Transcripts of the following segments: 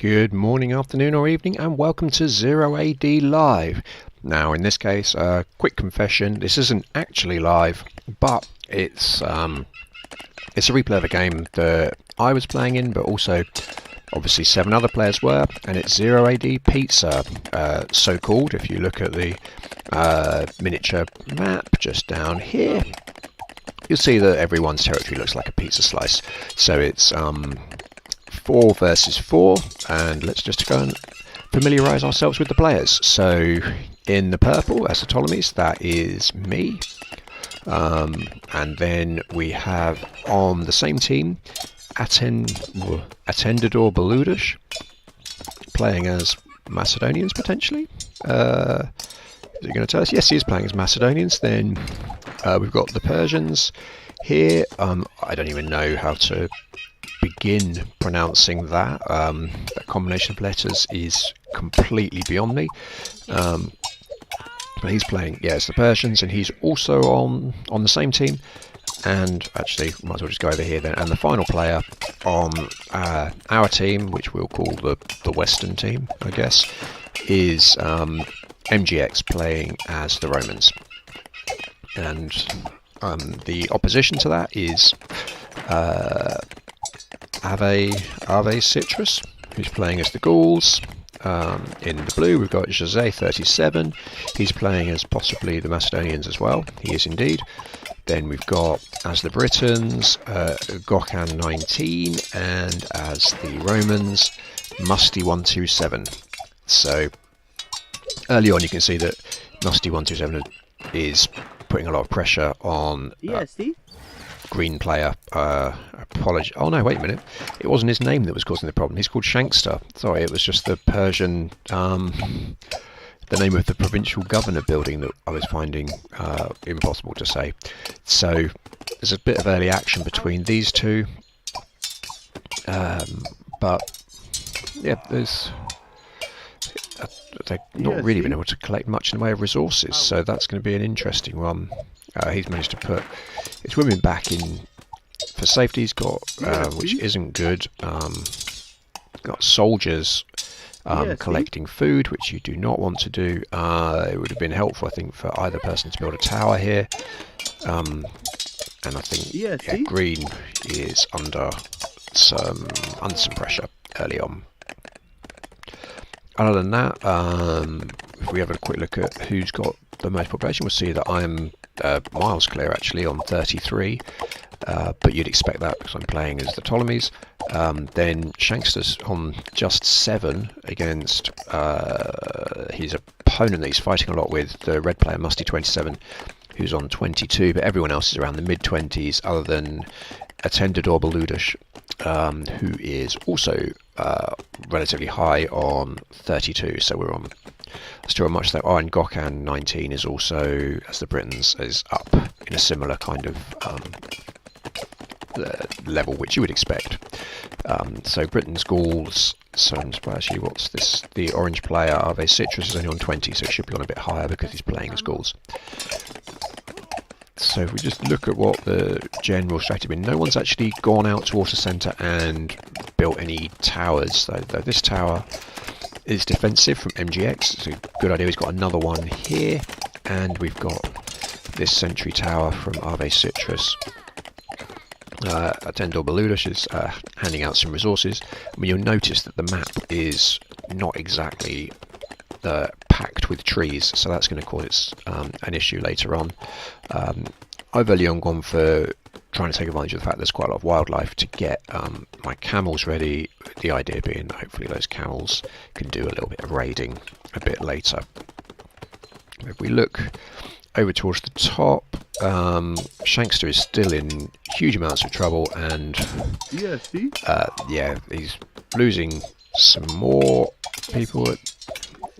Good morning, afternoon or evening, and welcome to 0AD Live. Now in this case, quick confession, this isn't actually live, but it's a replay of a game that I was playing in, but also obviously 7 other players were, and it's 0AD Pizza, so called. If you look at the miniature map just down here, you'll see that everyone's territory looks like a pizza slice. So it's 4 versus 4, and let's just go and familiarise ourselves with the players. So in the purple, as the Ptolemies, that is me. And then we have on the same team Attendador Beludish, playing as Macedonians potentially. Is he going to tell us? Yes, he is playing as Macedonians. Then we've got the Persians here. I don't even know how to begin pronouncing that. That combination of letters is completely beyond me. But he's playing, yeah, it's the Persians, and he's also on the same team. And actually, might as well just go over here then. And the final player on our team, which we'll call the Western team, I guess, is MGX playing as the Romans. And the opposition to that is Ave Citrus, who's playing as the Gauls. In the blue we've got Jose 37, he's playing as possibly the Macedonians as well, he is indeed. Then we've got, as the Britons, Gokan 19, and as the Romans, Musty 127. So early on you can see that Musty 127 is putting a lot of pressure on green player. Apology. Oh no, wait a minute. It wasn't his name that was causing the problem. He's called Shankster. Sorry, it was just the Persian, the name of the provincial governor building that I was finding impossible to say. So there's a bit of early action between these two. But yeah, they've not really been able to collect much in the way of resources. So that's going to be an interesting one. He's managed to put his women back in for safety. He's got, which isn't good, got soldiers collecting food, which you do not want to do. It would have been helpful, I think, for either person to build a tower here. And I think green is under some pressure early on. Other than that, if we have a quick look at who's got the most population, we'll see that I'm miles clear actually on 33, but you'd expect that because I'm playing as the Ptolemies. Then Shankster's on just 7 against his opponent that he's fighting a lot with, the red player Musty 27, who's on 22, but everyone else is around the mid-20s other than Attendador Beludish, who is also relatively high on 32, so we're on still on much that. Oh, and Gokan 19 is also, as the Britons, is up in a similar kind of level, which you would expect. So Britain's Gauls, so actually what's this, the orange player Ave Citrus is only on 20, so it should be on a bit higher because he's playing as Gauls. So if we just look at what the general strategy has been, no one's actually gone out to Water Centre and built any towers, though this tower is defensive from MGX. It's a good idea. He's got another one here, and we've got this sentry tower from Ave Citrus. Attendor Beludish is handing out some resources. I mean, you'll notice that the map is not exactly packed with trees, so that's going to cause an issue later on. I've early on gone for trying to take advantage of the fact there's quite a lot of wildlife to get my camels ready, the idea being that hopefully those camels can do a little bit of raiding a bit later. If we look over towards the top, Shankster is still in huge amounts of trouble, and yeah, he's losing some more people.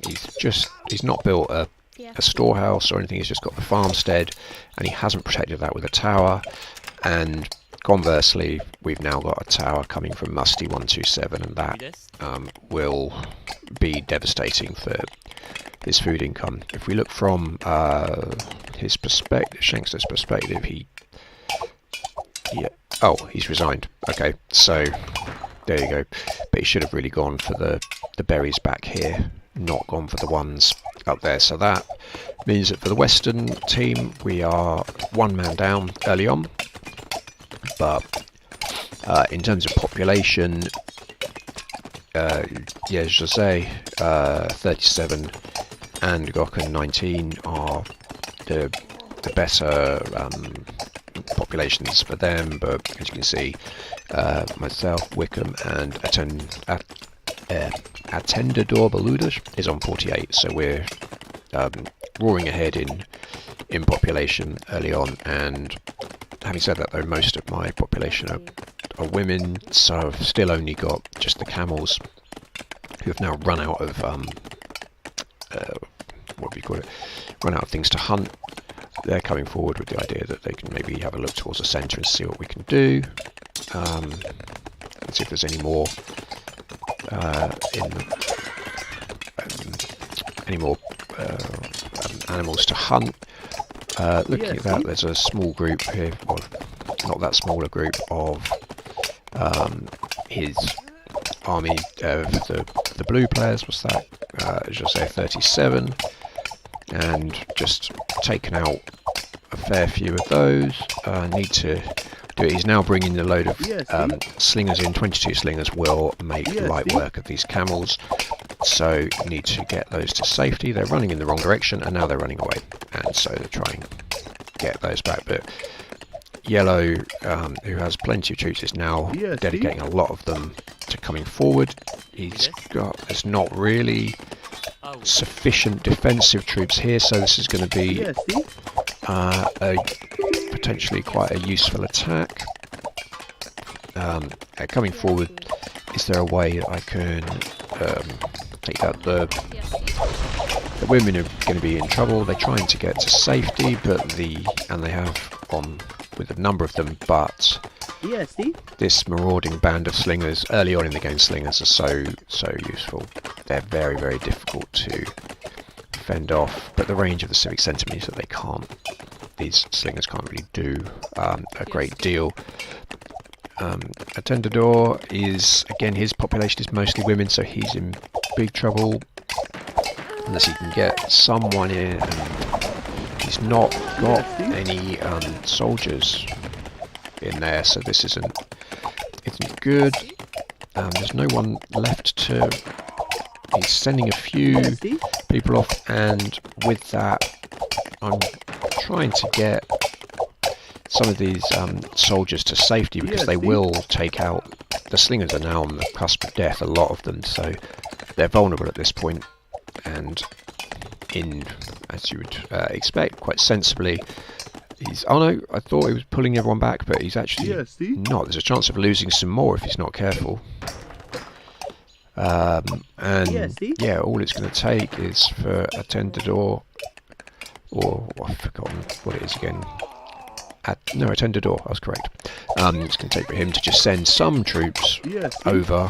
He's not built a storehouse or anything, he's just got the farmstead, and he hasn't protected that with a tower. And conversely, we've now got a tower coming from Musty 127, and that will be devastating for his food income. If we look from his perspective, Shankster's perspective, he's resigned. Okay, so there you go. But he should have really gone for the berries back here, not gone for the ones up there. So that means that for the Western team we are 1 man down early on, but in terms of population, yeah, Jose 37 and Gokhan 19 are the better populations for them, but as you can see, myself, Wickham and Atendador Baludas is on 48, so we're roaring ahead in population early on. And having said that though, most of my population are women, so I've still only got just the camels, who have now run out of what do you call it? Run out of things to hunt. They're coming forward with the idea that they can maybe have a look towards the centre and see what we can do. Let's see if there's any more animals to hunt. Looking at that, there's a small group here, well, not that small a group of his army of the blue players. What's that? Jose 37, and just taken out a fair few of those. Need to do it. He's now bringing a load of slingers in. 22 slingers will make light work of these camels, so need to get those to safety. They're running in the wrong direction and now they're running away, and so they're trying to get those back. But Yellow, who has plenty of troops, is now dedicating a lot of them to coming forward. There's not really sufficient defensive troops here, so this is going to be potentially quite a useful attack. Coming forward, is there a way that I can take out the women are going to be in trouble. They're trying to get to safety, but they have on with a number of them, but this marauding band of slingers early on in the game, slingers are so useful. They're very, very difficult to fend off, but the range of the civic centre means that these slingers can't really do a great deal. Atendador is, again, his population is mostly women, so he's in big trouble unless he can get someone in. He's not got any soldiers in there, so this isn't good. There's no one left to. He's sending a few people off, and with that, I'm trying to get some of these soldiers to safety, because they will take out. The slingers are now on the cusp of death, a lot of them, so they're vulnerable at this point. And as you would expect, quite sensibly, oh no, I thought he was pulling everyone back, but he's actually not. There's a chance of losing some more if he's not careful. And yeah, all it's going to take is for Atendador, or I've forgotten what it is again. No, Atendador, I was correct. It's going to take for him to just send some troops over,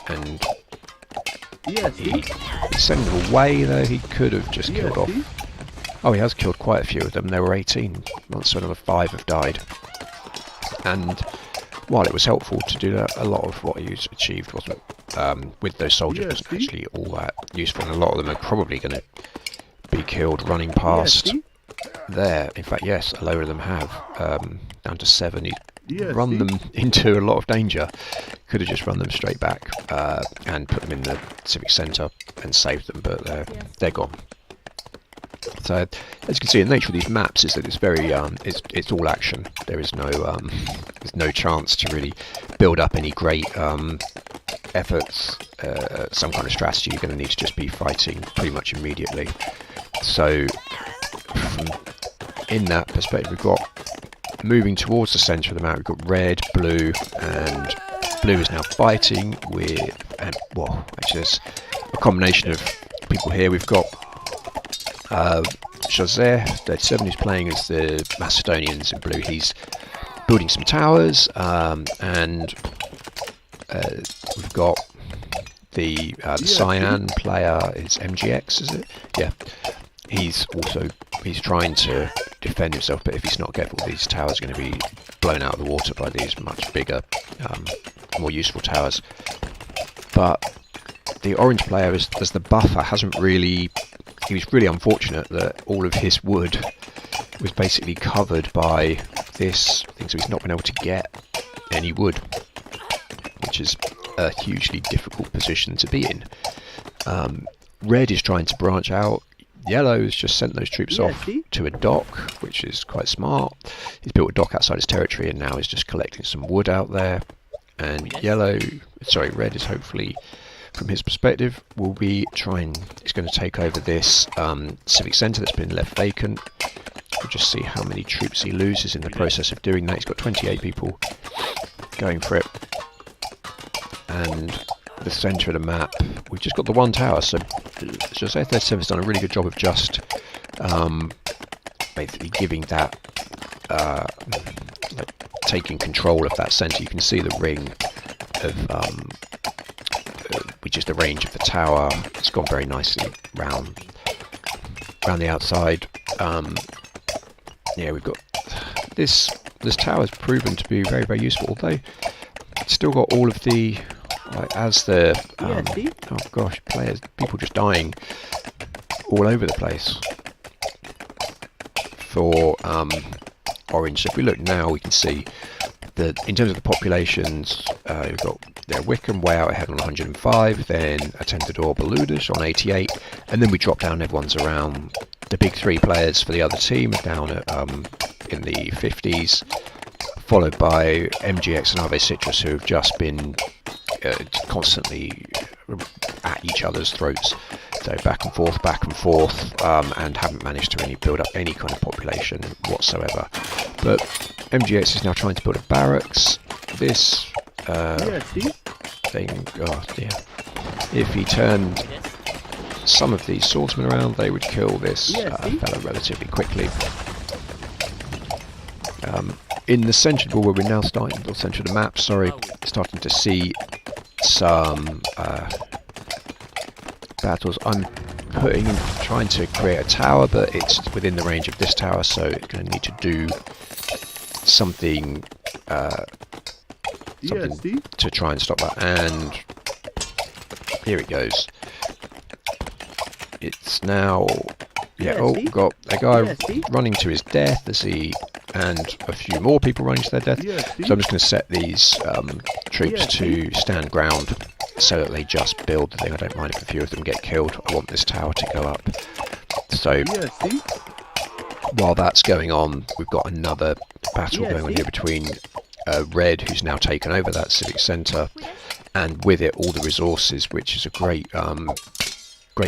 and he sent them away, though. He could have just killed off. Oh, he has killed quite a few of them. There were 18. So another 5 have died. And while it was helpful to do that, a lot of what he achieved wasn't with those soldiers wasn't actually all that useful. And a lot of them are probably going to be killed running past there. In fact, yes, a load of them have. Down to 7. He's run them into a lot of danger. Could have just run them straight back and put them in the civic centre and saved them, but they're gone. So, as you can see, the nature of these maps is that it's very it's all action. There is there's no chance to really build up any great efforts, some kind of strategy. You're going to need to just be fighting pretty much immediately. So, in that perspective, we've got moving towards the centre of the map. We've got red, blue, and blue is now fighting with, well, actually there's a combination of people here. We've got Jose 37, who's playing as the Macedonians in blue. He's building some towers, and we've got the Cyan player is MGX, is it? Yeah. He's trying to defend himself, but if he's not careful, these towers are going to be blown out of the water by these much bigger, more useful towers. but the orange player, as the buffer, hasn't really... He was really unfortunate that all of his wood was basically covered by this thing, so he's not been able to get any wood, which is a hugely difficult position to be in. Red is trying to branch out. Yellow has just sent those troops off to a dock, which is quite smart. He's built a dock outside his territory and now is just collecting some wood out there. And red is hopefully, from his perspective, will be he's going to take over this civic centre that's been left vacant. We'll just see how many troops he loses in the process of doing that. He's got 28 people going for it. And the centre of the map, we've just got the one tower, so Jose 37 has done a really good job of just basically giving that, taking control of that centre. You can see the ring of, which is the range of the tower. It's gone very nicely round the outside. Yeah, we've got this tower has proven to be very, very useful, although it's still got all of the, oh gosh, people just dying all over the place for orange. So if we look now, we can see that in terms of the populations, we've got Wickham way out ahead on 105, then Atendador Beludas on 88, and then we drop down, everyone's around. The big three players for the other team are down at in the 50s, followed by MGX and Ave Citrus, who have just been constantly at each other's throats, so back and forth, and haven't managed to really build up any kind of population whatsoever. But MGX is now trying to build a barracks. This thing, oh dear, if he turned some of these swordsmen around, they would kill this fellow relatively quickly. In the centre of the board, where we're now starting, the centre of the map, starting to see some battles. I'm trying to create a tower, but it's within the range of this tower, so it's going to need to do something, to try and stop that. And here it goes. It's now, we've got a guy running to his death and a few more people running to their death. So I'm just going to set these troops to stand ground so that they just build the thing. I don't mind if a few of them get killed. I want this tower to go up. So while that's going on, we've got another battle going on here between Red, who's now taken over that civic centre, and with it all the resources, which is a great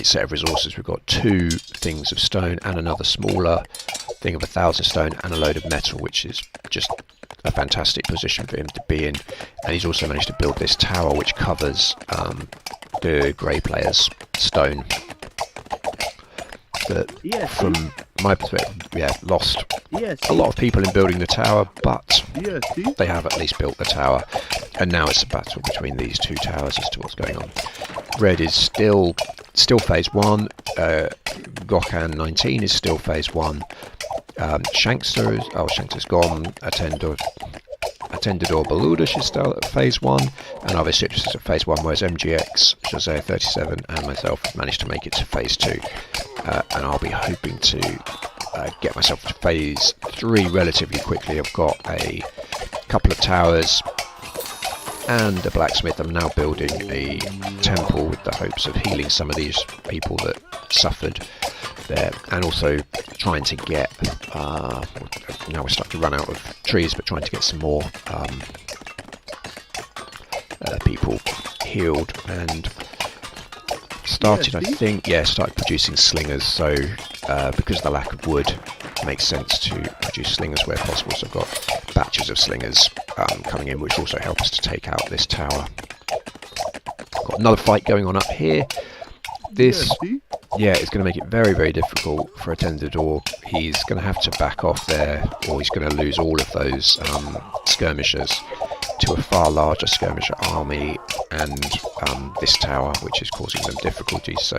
set of resources. We've got 2 things of stone and another smaller thing of 1,000 stone and a load of metal, which is just a fantastic position for him to be in. And he's also managed to build this tower which covers the grey player's stone. But from my perspective, lost a lot of people in building the tower, but they have at least built the tower, and now it's a battle between these 2 towers as to what's going on. Red is still phase 1. Gokhan 19 is still phase 1. Shankster's gone. Atendador Beludas is still at phase 1, and Ave Citrus is at phase 1, whereas MGX, Jose 37, and myself have managed to make it to phase 2. And I'll be hoping to get myself to phase 3 relatively quickly. I've got a couple of towers and a blacksmith. I'm now building a temple with the hopes of healing some of these people that suffered there, and also trying to get, now we're starting to run out of trees, but trying to get some more people healed, and started producing slingers. So because of the lack of wood, it makes sense to produce slingers where possible, so I've got batches of slingers coming in, which also help us to take out this tower. Got another fight going on up here. This it's going to make it very, very difficult for Atendador. He's going to have to back off there, or he's going to lose all of those skirmishers to a far larger skirmisher army, and this tower, which is causing them difficulties. So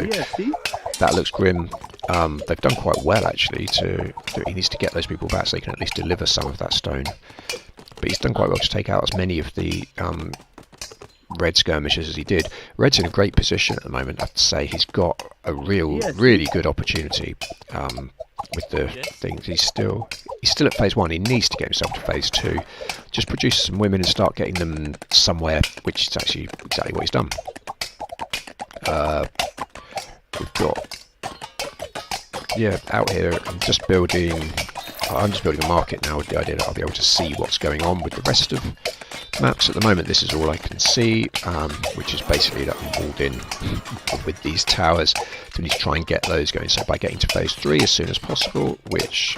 that looks grim. They've done quite well, actually. He needs to get those people back so they can at least deliver some of that stone. But he's done quite well to take out as many of the red skirmishes as he did. Red's in a great position at the moment. I have to say he's got a really good opportunity with the things. He's still at phase 1. He needs to get himself to phase 2. Just produce some women and start getting them somewhere, which is actually exactly what he's done. We've got out here. I'm just building a market now with the idea that I'll be able to see what's going on with the rest of maps. At the moment this is all I can see, which is basically that I'm walled in with these towers. So we need to try and get those going. So by getting to phase 3 as soon as possible, which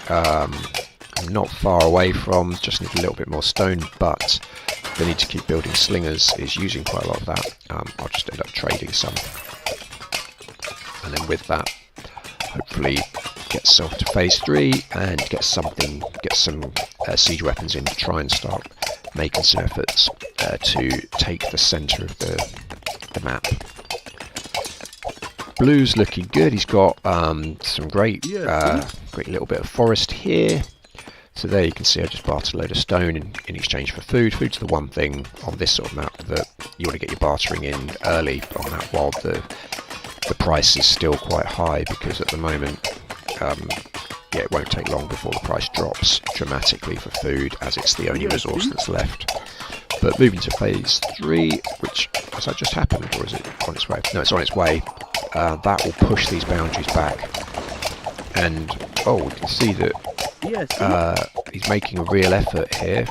I'm not far away from, just need a little bit more stone, but the need to keep building slingers is using quite a lot of that. I'll just end up trading some, and then with that hopefully get self to phase 3 and get some siege weapons in to try and start making some efforts to take the centre of the map. Blue's looking good. He's got some great little bit of forest here. So there you can see I just bartered a load of stone in exchange for food. Food's the one thing on this sort of map that you want to get your bartering in early on that, while the price is still quite high, because at the moment it won't take long before the price drops dramatically for food, as it's the only resource that's left. But moving to phase 3, which has that just happened, or is it on its way? No, it's on its way. That will push these boundaries back, and we can see that he's making a real effort here.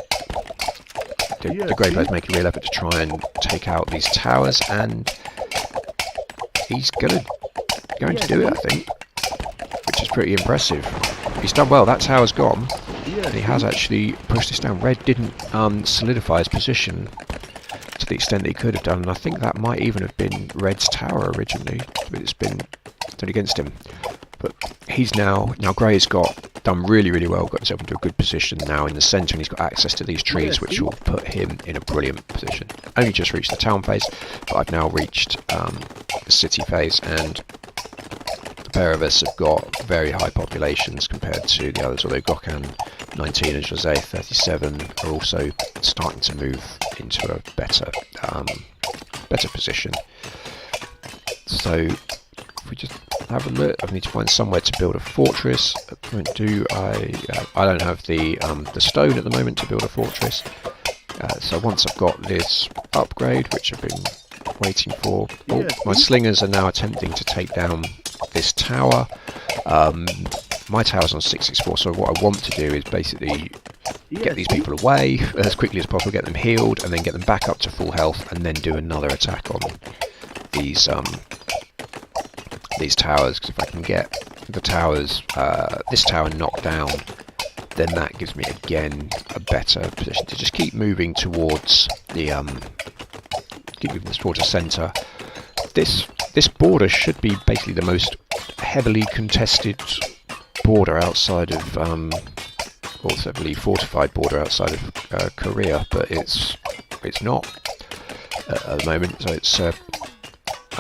The Grey Player's making a real effort to try and take out these towers, and he's going to do it, I think, which is pretty impressive. He's done well. That tower's gone, and he has actually pushed this down. Red didn't solidify his position to the extent that he could have done, and I think that might even have been Red's tower originally, but it's been done against him. But he's now Grey's done really well, got himself into a good position now in the centre, and he's got access to these trees, which will put him in a brilliant position. Only just reached the town phase, but I've now reached the city phase, and the pair of us have got very high populations compared to the others, although Gokhan 19 and Jose 37 are also starting to move into a better position. So if we just have a look, I need to find somewhere to build a fortress. At the moment, I don't have the stone at the moment to build a fortress. So once I've got this upgrade, which I've been waiting for, my slingers are now attempting to take down this tower. My tower's on 664, so what I want to do is basically get these people away as quickly as possible, get them healed, and then get them back up to full health, and then do another attack on these towers. Because if I can get the towers, this tower knocked down, then that gives me again a better position to just keep moving towards the centre. This border should be basically the most heavily contested border outside of, also I believe fortified border outside of Korea, but it's not at the moment. So it's a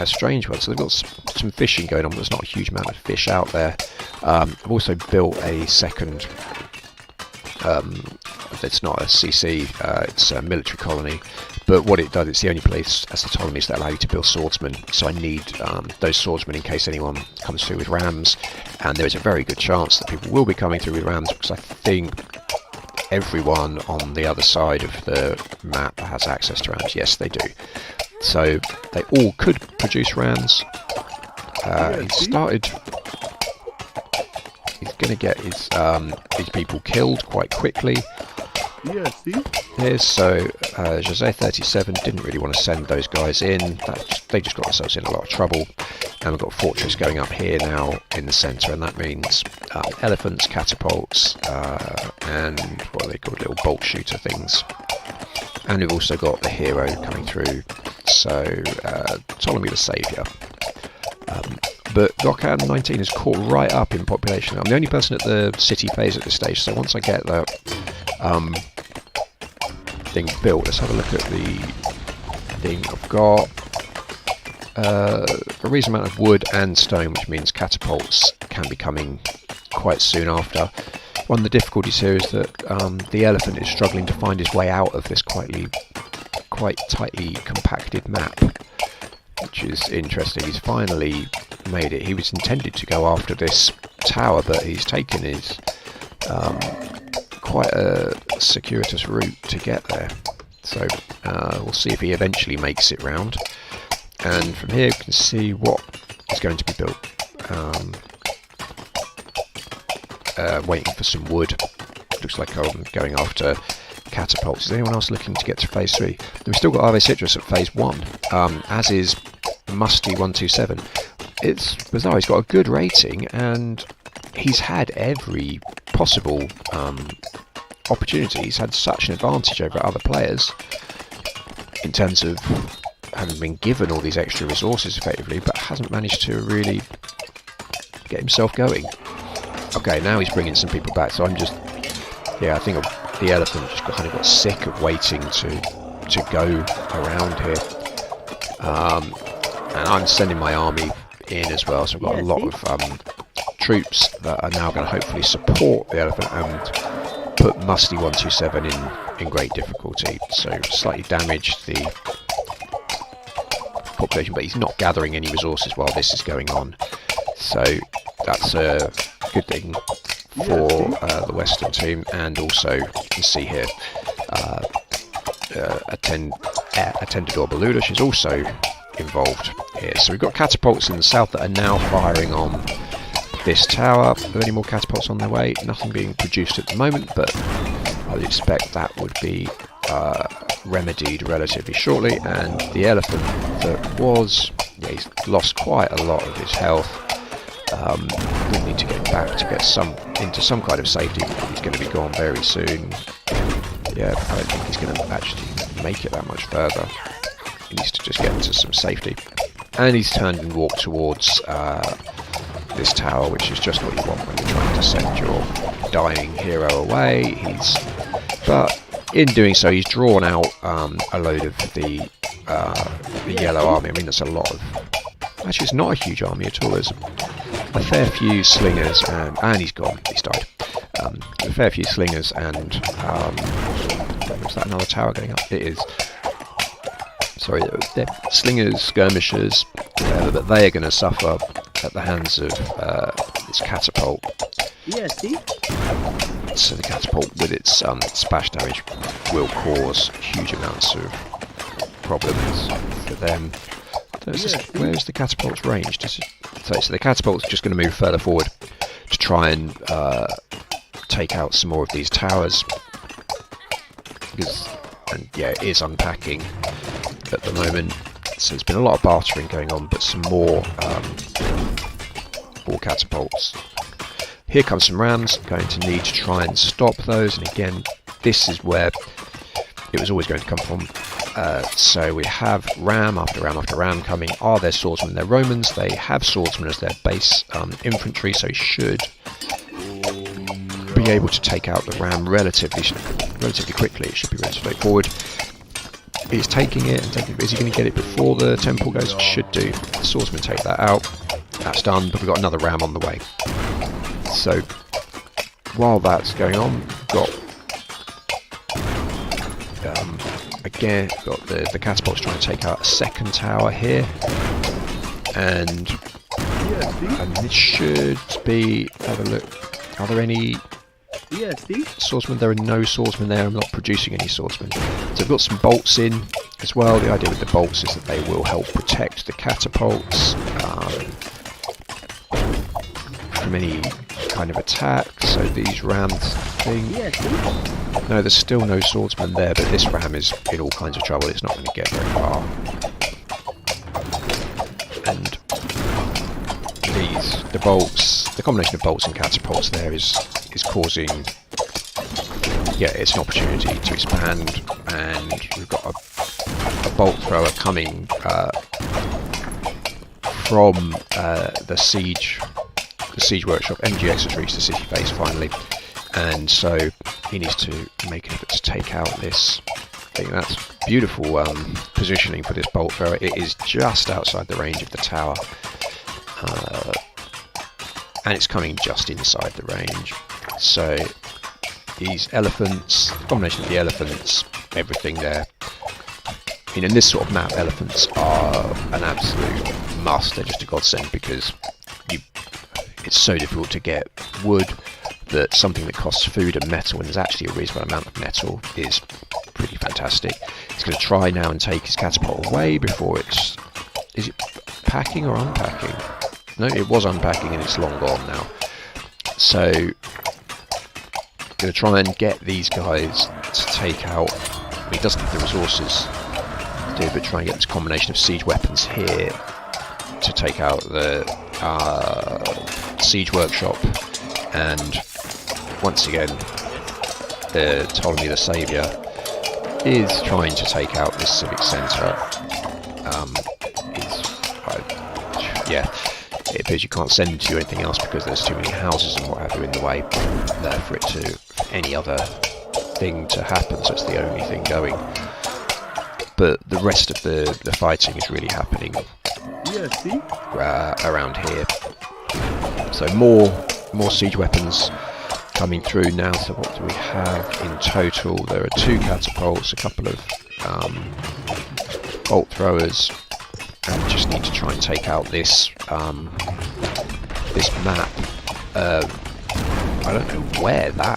strange one. So they've got some fishing going on, but there's not a huge amount of fish out there. I've also built a second. It's not a CC, it's a military colony, but what it does, it's the only place as the Ptolemies that allow you to build swordsmen, so I need those swordsmen in case anyone comes through with rams, and there is a very good chance that people will be coming through with rams, because I think everyone on the other side of the map has access to rams. Yes, they do. So they all could produce rams. He's going to get his people killed quite quickly. So Jose 37 didn't really want to send those guys in. They just got themselves in a lot of trouble. And we've got a fortress going up here now in the centre, and that means elephants, catapults, and what are they called, little bolt shooter things. And we've also got the hero coming through, so Ptolemy the Saviour. But Gokhan 19 is caught right up in population. I'm the only person at the city phase at this stage, so once I get that thing built, let's have a look at the thing. I've got a reasonable amount of wood and stone, which means catapults can be coming quite soon after. One of the difficulties here is that the elephant is struggling to find his way out of this quite quite tightly compacted map, which is interesting. He's finally made it. He was intended to go after this tower, but he's taken his quite a circuitous route to get there. So we'll see if he eventually makes it round. And from here we can see what is going to be built. Waiting for some wood. Looks like I'm going after catapults. Is anyone else looking to get to phase 3? We've still got Ave Citrus at phase 1, as is Musty127. It's bizarre, he's got a good rating and he's had every possible opportunity. He's had such an advantage over other players in terms of having been given all these extra resources effectively, but hasn't managed to really get himself going. Okay, now he's bringing some people back, so I'm just, yeah, I think the elephant just kind of got sick of waiting to go around here. And I'm sending my army in as well, so I've got a lot of troops that are now going to hopefully support the elephant and put Musty127 in great difficulty. So slightly damaged the population, but he's not gathering any resources while this is going on. So that's a good thing for the Western team. And also you can see here Attendador Beludush is also involved here. So we've got catapults in the south that are now firing on this tower. Are there any more catapults on their way? Nothing being produced at the moment, but I would expect that would be remedied relatively shortly. And the elephant that was, yeah, he's lost quite a lot of his health. We need to get back to get into some kind of safety. He's going to be gone very soon. Yeah, I don't think he's going to actually make it that much further. He needs to just get into some safety. And he's turned and walked towards this tower, which is just what you want when you're trying to send your dying hero away. But in doing so, he's drawn out a load of the yellow army. I mean, that's a lot of... Actually, it's not a huge army at all. There's a fair few slingers, and he's gone. He's died. A fair few slingers, and was that another tower going up? It is. Sorry, they're slingers, skirmishers, but they are going to suffer at the hands of this catapult. Yes, see? So the catapult, with its splash damage, will cause huge amounts of problems for them. Where is the catapult's range? So the catapult's just going to move further forward to try and take out some more of these towers. And yeah, it is unpacking at the moment. So there's been a lot of bartering going on, but some more catapults. Here comes some rams, going to need to try and stop those. And again, this is where it was always going to come from. So we have ram after ram after ram coming. Are there swordsmen? They're Romans. They have swordsmen as their base infantry, so he should be able to take out the ram relatively quickly. It should be relatively straightforward. He's taking it and taking it. Is he going to get it before the temple goes? Should do. The swordsmen take that out. That's done, but we've got another ram on the way. So while that's going on, we've got again, got the catapults trying to take out a second tower here, and this should be, have a look, are there any swordsmen? There are no swordsmen there. I'm not producing any swordsmen. So I've got some bolts in as well. The idea with the bolts is that they will help protect the catapults from any kind of attack. So these rams thing. No, there's still no swordsman there, but this ram is in all kinds of trouble. It's not going to get very far. And the bolts, the combination of bolts and catapults there is causing, yeah, it's an opportunity to expand. And we've got a bolt thrower coming from the siege workshop. MGX has reached the city base finally, and so he needs to make an effort to take out this thing. That's beautiful positioning for this bolt thrower. It is just outside the range of the tower, and it's coming just inside the range. So these elephants, the combination of the elephants, everything there, in this sort of map, elephants are an absolute must. They're just a godsend because it's so difficult to get wood that something that costs food and metal, and there's actually a reasonable amount of metal, is pretty fantastic. He's going to try now and take his catapult away before it's... Is it packing or unpacking? No, it was unpacking and it's long gone now. So, going to try and get these guys to take out... He doesn't have the resources to do, but try and get this combination of siege weapons here to take out the siege workshop, and once again the Ptolemy the Saviour is trying to take out this civic centre. Yeah, it appears you can't send to anything else because there's too many houses and what have you in the way there for it to any other thing to happen, so it's the only thing going. But the rest of the fighting is really happening around here. So more siege weapons coming through now. So what do we have in total? There are 2 catapults, a couple of bolt throwers, and we just need to try and take out this this map. I don't know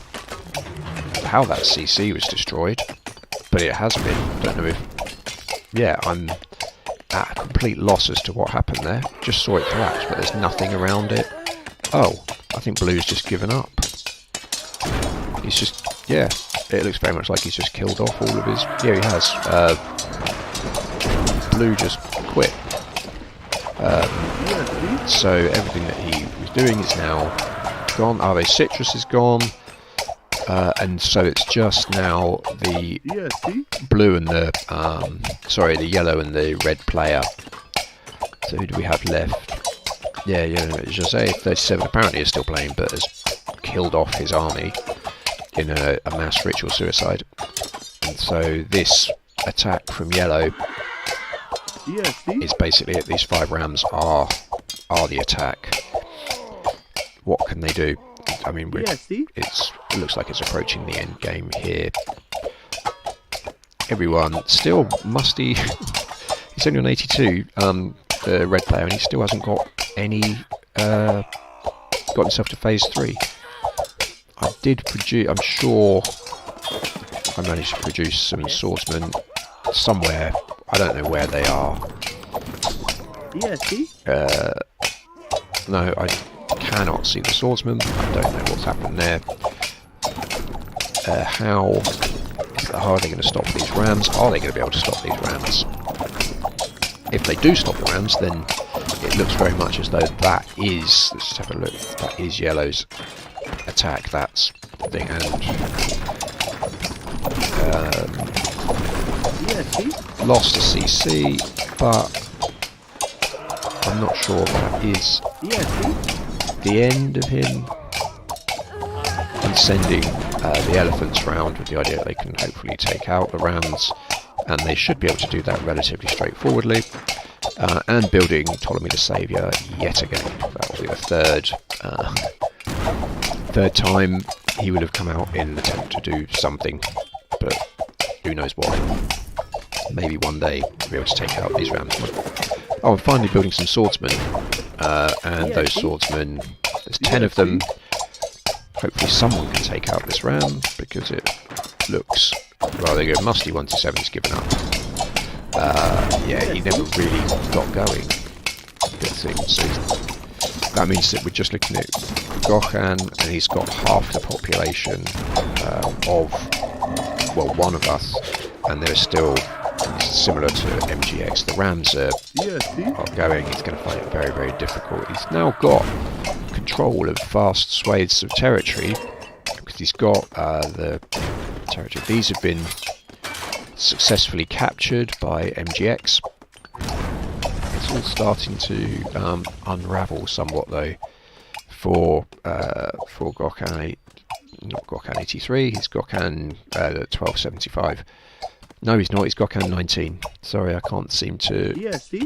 how that CC was destroyed, but it has been. Don't know if... Yeah, I'm at a complete loss as to what happened there. Just saw it collapse, but there's nothing around it. Oh, I think Blue's just given up. He's just... Yeah, it looks very much like he's just killed off all of his... Yeah, he has. Blue just quit. So everything that he was doing is now gone. Ave Citrus is gone. And so it's just now the blue and the the yellow and the red player. So who do we have left? Yeah, Jose 37 apparently is still playing, but has killed off his army in a mass ritual suicide. And so this attack from yellow is basically it. These 5 rams are the attack. What can they do? I mean, it looks like it's approaching the end game here. Everyone still musty. He's only on 82, the red player, and he still hasn't got any. Got himself to phase 3. I did produce. I'm sure I managed to produce some swordsmen somewhere. I don't know where they are. No, I cannot see the swordsman. I don't know what's happened there. How are they going to stop these rams? Are they going to be able to stop these rams? If they do stop the rams, then it looks very much as though that is... Let's just have a look. That is yellow's attack. That's the thing. And lost a CC, but I'm not sure that is the end of him. And sending the elephants round with the idea that they can hopefully take out the rams, and they should be able to do that relatively straightforwardly. And building Ptolemy the Saviour yet again. That will be the third time he would have come out in an attempt to do something, but who knows what. Maybe one day we'll be able to take out these rams. Oh, I'm finally building some swordsmen, and those swordsmen, there's 10 of them. Hopefully someone can take out this ram, because it looks... Well, there you go, Musty127's given up. Yeah, he never really got going. Good thing. So that means that we're just looking at Gokhan, and he's got half the population of, well, one of us, and there's still, similar to MGX, the rams are going. He's going to find it very, very difficult. He's now got control of vast swathes of territory, because he's got the territory. These have been successfully captured by MGX. It's all starting to unravel somewhat though for Gokhan, not Gokhan 83, he's Gokhan 1275. No, he's not, he's Gokhan 19. Sorry, I can't seem to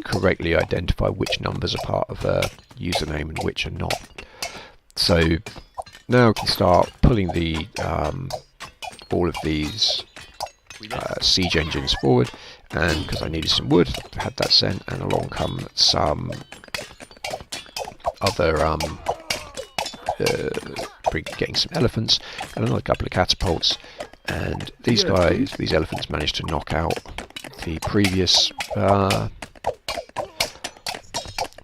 correctly identify which numbers are part of a username and which are not. So now we can start pulling the all of these siege engines forward, and because I needed some wood, I had that sent, and along come some other getting some elephants and another couple of catapults, and these guys, these elephants, managed to knock out the previous what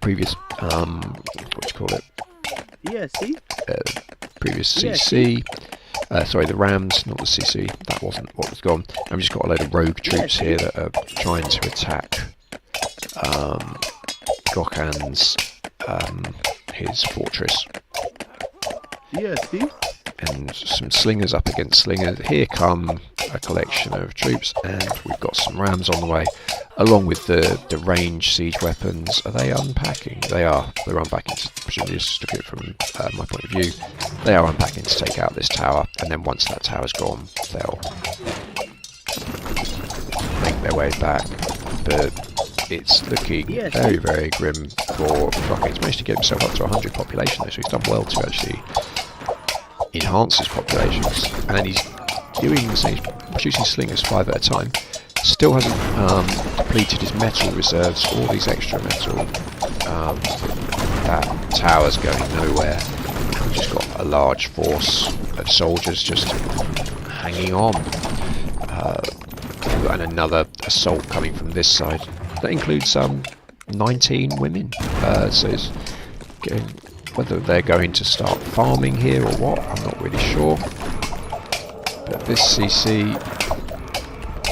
do you call it? Previous CC. Sorry, the Rams, not the CC. That wasn't what was gone. And we've just got a load of rogue troops here that are trying to attack Gokhan's his fortress. And some slingers up against slingers. Here come a collection of troops, and we've got some Rams on the way, along with the range siege weapons. Are they unpacking? They are. They're unpacking. Presumably, just look at it from my point of view. They are unpacking to take out this tower, and then once that tower's gone, they'll make their way back. But it's looking very, very grim for Rocket. He's managed to get himself up to 100 population, though, so he's done well to actually enhance his populations, and he's doing the same, producing slingers 5 at a time. Still hasn't depleted his metal reserves, all these extra metal. That tower's going nowhere. We've just got a large force of soldiers just hanging on, and another assault coming from this side. That includes 19 women, so it's getting, whether they're going to start farming here or what, I'm not really sure. But this CC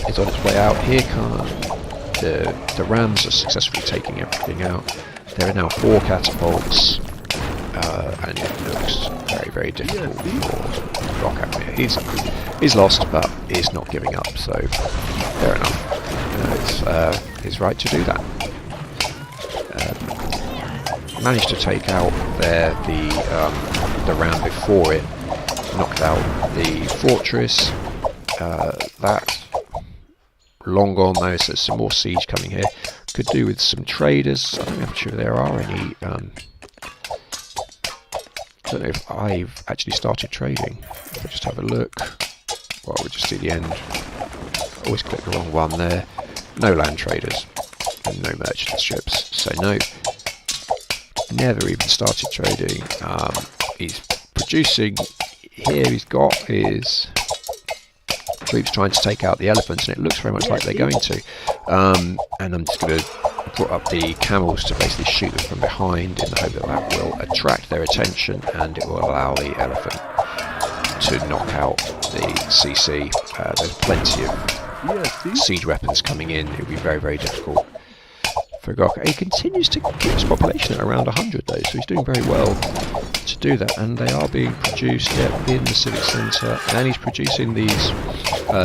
is on its way out. Here come the Rams are successfully taking everything out. There are now 4 catapults, and it looks very, very difficult for Rocket. He's lost, but he's not giving up, so fair enough. It's right to do that. Managed to take out there the round before it, knocked out the fortress. That's long gone though, so there's some more siege coming here. Could do with some traders. I don't know if there are any. I don't know if I've actually started trading. If I just have a look. Well, we'll just see the end. Always click the wrong one there. No land traders and no merchant ships, so no. Never even started trading. He's producing here. He's got his troops trying to take out the elephants, and it looks very much like they're going to. And I'm just going to put up the camels to basically shoot them from behind in the hope that that will attract their attention and it will allow the elephant to knock out the CC. There's plenty of siege weapons coming in. It will be very, very difficult for Gok. He continues to keep his population at around 100 though, so he's doing very well to do that, and they are being produced in the civic centre, and he's producing these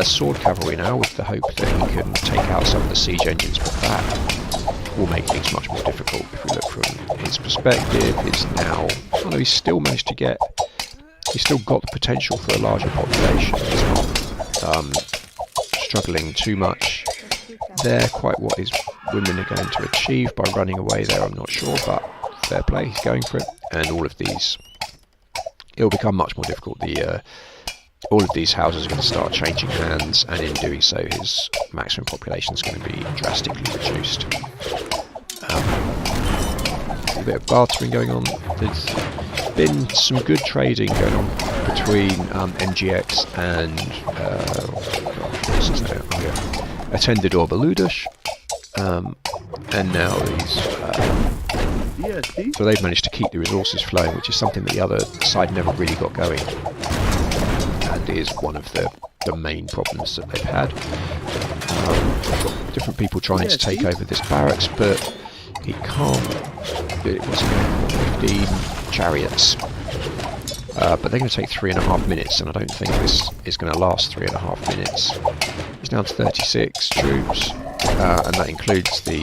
sword cavalry now with the hope that he can take out some of the siege engines, but that will make things much more difficult. If we look from his perspective, it's now, although he's still managed to get, he's still got the potential for a larger population. He's not struggling too much there. Quite what his women are going to achieve by running away there, I'm not sure, but fair play, he's going for it. And all of these, it will become much more difficult. All of these houses are going to start changing hands, and in doing so his maximum population is going to be drastically reduced. A bit of bartering going on. There's been some good trading going on between MGX and what's his name? Oh, yeah. Attendador Beludush, and now these. So they've managed to keep the resources flowing, which is something that the other side never really got going, and is one of the main problems that they've had. Different people trying to take over this barracks, but he can't. It wasn't going for 15 chariots, but they're going to take 3.5 minutes, and I don't think this is going to last 3.5 minutes. He's down to 36 troops, and that includes the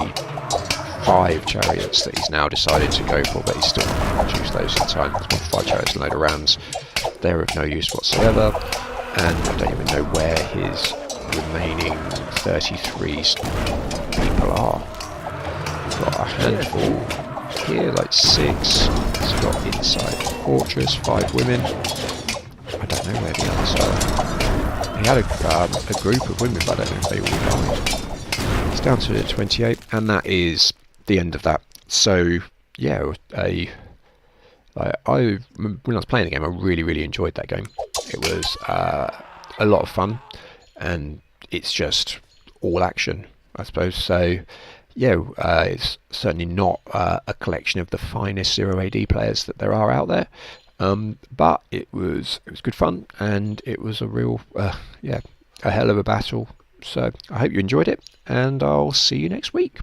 5 chariots that he's now decided to go for, but he's still not going to produce those in time. There's 5 chariots and a load of rams. They're of no use whatsoever, and I don't even know where his remaining 33 people are. We've got a handful here, like 6. He's got inside the fortress, 5 women. I don't know where the others are. he had a group of women, but I don't know if they all died. It's down to 28, and that is the end of that. So yeah, when I was playing the game, I really enjoyed that game. It was a lot of fun, and it's just all action, I suppose. So yeah, it's certainly not a collection of the finest 0AD players that there are out there, but it was good fun, and it was a real a hell of a battle. So I hope you enjoyed it, and I'll see you next week.